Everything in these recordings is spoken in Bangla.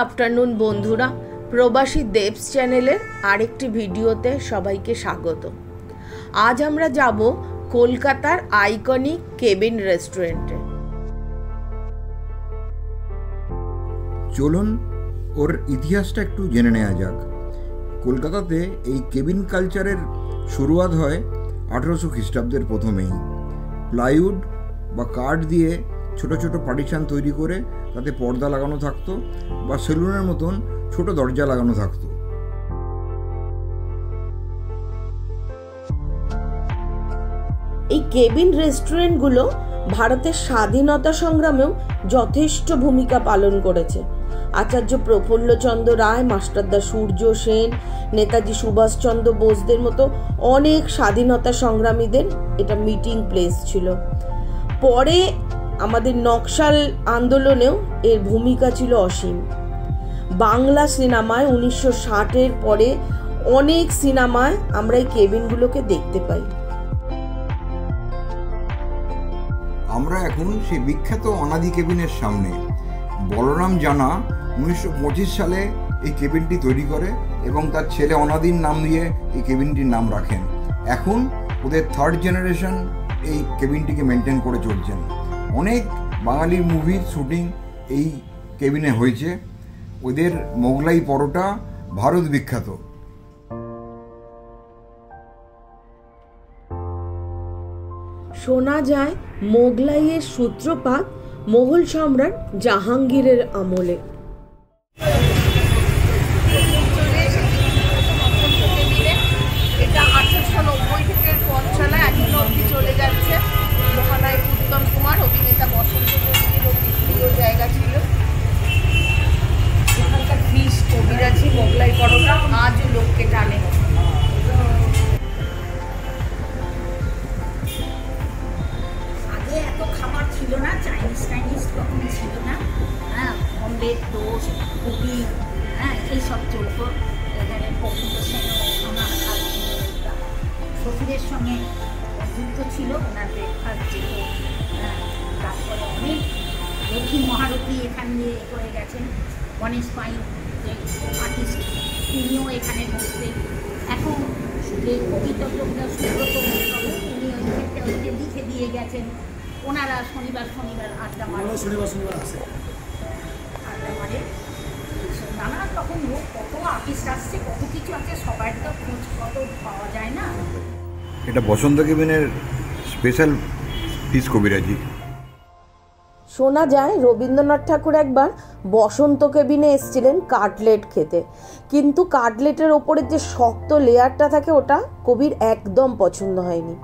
আফটারনুন বন্ধুরা, প্রবাসী দেবস চ্যানেলের আরেকটি ভিডিওতে সবাইকে স্বাগত। আজ আমরা যাব কলকাতার আইকনিক কেবিন রেস্টুরেন্টে। চলুন ওর ইতিহাসটা একটু জেনে নেওয়া যাক। কলকাতাতে এই কেবিন কালচারের শুরুয়াত হয় 1800 খ্রিস্টাব্দের প্রথমেই। প্লাইউড বা কাঠ দিয়ে ছোট ছোট পার্টিশন তৈরি করে তাতে পর্দা লাগানো থাকতো বা সেলুনের মতন ছোট দরজা লাগানো থাকতো। এই কেবিন রেস্টুরেন্টগুলো ভারতের স্বাধীনতা সংগ্রামেও যথেষ্ট ভূমিকা পালন করেছে। আচার্য প্রফুল্লচন্দ্র রায়, মাস্টারদা সূর্য সেন, নেতাজি সুভাষচন্দ্র বোসদের মতো অনেক স্বাধীনতা সংগ্রামীদের এটা মিটিং প্লেস ছিল। পরে আমাদের নকশাল আন্দোলনেও এর ভূমিকা ছিল অসীম। বাংলা সিনেমায় 1960-এর পরে অনেক সিনেমায় আমরা এই কেবিনগুলোকে দেখতে পাই। আমরা এখন সেই বিখ্যাত অনাদি কেবিনের সামনে। বলরাম জানা 1925 সালে এই কেবিনটি তৈরি করে এবং তার ছেলে অনাদির নাম দিয়ে এই কেবিনটির নাম রাখেন। এখন ওদের থার্ড জেনারেশন এই কেবিনটিকে মেনটেন করে চলছেন। অনেক বাঙালি মুভির শুটিং এই কেবিনে হয়েছে। ওদের মোগলাই পরোটা ভারত বিখ্যাত। শোনা যায় মোগলাইয়ের সূত্রপাত মোগল সম্রাট জাহাঙ্গীরের আমলে। এটা 1890 থেকে পথ চালায় এখনো অব্দি চলে যাচ্ছে। মহানায়ক উত্তম কুমার, অভিনেতা বসন্ত কবির অতি প্রিয় জায়গা ছিল। এখানকার ফিশ, কবিরাজি, মোগলাই পরোটা আজও লোককে টানে। আগে এত খাবার ছিল না, চাইনিজ কখনো ছিল না। হ্যাঁ, অমলেট, টোস্ট, পুরি, হ্যাঁ এইসব চলতো। এখানে প্রফুল্ল সেন আমার শ্বশুরের সঙ্গে যুক্ত ছিল, ওনার ব্রেকফাস্ট যেত। হ্যাঁ, তারপরে অনেক দক্ষিণ মহারথী এখান দিয়ে করে গেছেন। গণেশ পাই যে আর্টিস্ট, তিনিও এখানে বসতেন। এখন যে কবিতা সুব্রত বাবু, উনি ওই ক্ষেত্রে লিখে দিয়ে গেছেন। ওনারা শনিবার আড্ডা মারে, আড্ডা মারে। নানা রকম লোক, কত আর্টিস্ট আসছে, কত কিছু আছে, সবার তো খোঁজ কত পাওয়া যায় না। এটা বসন্ত কেবিনের স্পেশাল ফিশ কবিরাজি। শোনা যায় রবীন্দ্রনাথ ঠাকুর একবার বসন্ত কেবিনে এসেছিলেন কাটলেট খেতে, কিন্তু কাটলেটের ওপরে যে শক্ত লেয়ারটা থাকে ওটা কবির একদম পছন্দ হয়নি।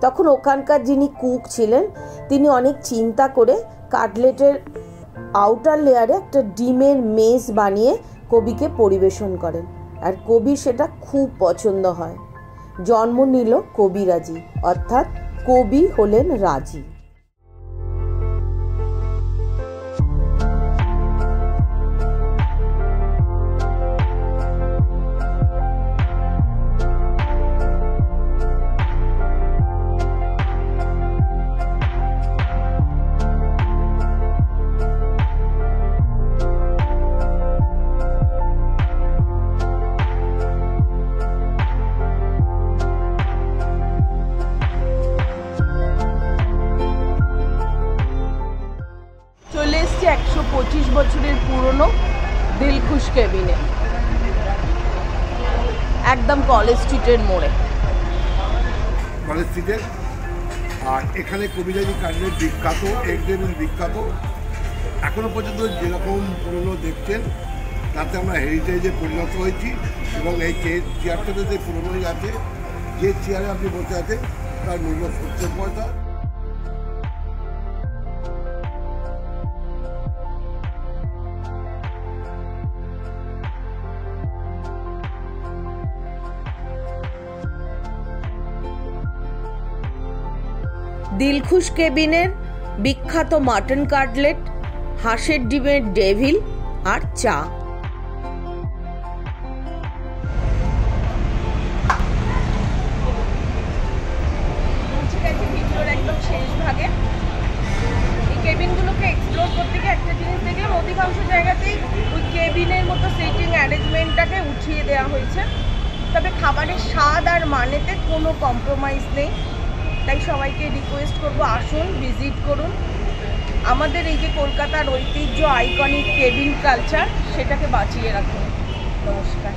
তখন ওখানকার যিনি কুক ছিলেন তিনি অনেক চিন্তা করে কাটলেটের আউটার লেয়ারে একটা ডিমের মেস বানিয়ে কবিকে পরিবেশন করেন, আর কবির সেটা খুব পছন্দ হয়। জন্ম নিল কবিরাজি, অর্থাৎ কবি হলেন রাজি। চলে এসছে 125 বছরের পুরনো দিলখুশ কেবিনে, একদম কলেজ স্ট্রিটের মোড়ে। কলেজ স্ট্রিটের আর এখানে কবিরাজি কাটলেট বিখ্যাত, এগ টেবিল বিখ্যাত। এখনও পর্যন্ত যেরকম পুরনো দেখছেন তাতে আমরা হেরিটেজে পরিণত হয়েছি। এবং এই চেয়ারটাতে যে পুরনোই আছে, যে চেয়ারে আপনি বসে আছেন তার মূল্য 70 পয়সা। দিলখুশ কেবিনের বিখ্যাত মাটন কাটলেট, হাঁসের ডিমের ডেভিল আর চা। ভিডিওর একদম শেষ ভাগে কেবিনগুলোকে এক্সপ্লোর করতে গিয়ে একটা জিনিস দেখলাম, অধিকাংশ জায়গাতেই ওই কেবিনের মতো সিটিং অ্যারেঞ্জমেন্টটাকে উঠিয়ে দেওয়া হয়েছে, তবে খাবারের স্বাদ আর মানেতে কোনো কম্প্রোমাইজ নেই। তাই সবাইকে রিকোয়েস্ট করবো, আসুন, ভিজিট করুন, আমাদের এই যে কলকাতার ঐতিহ্য আইকনিক কেবিন কালচার সেটাকে বাঁচিয়ে রাখুন। নমস্কার।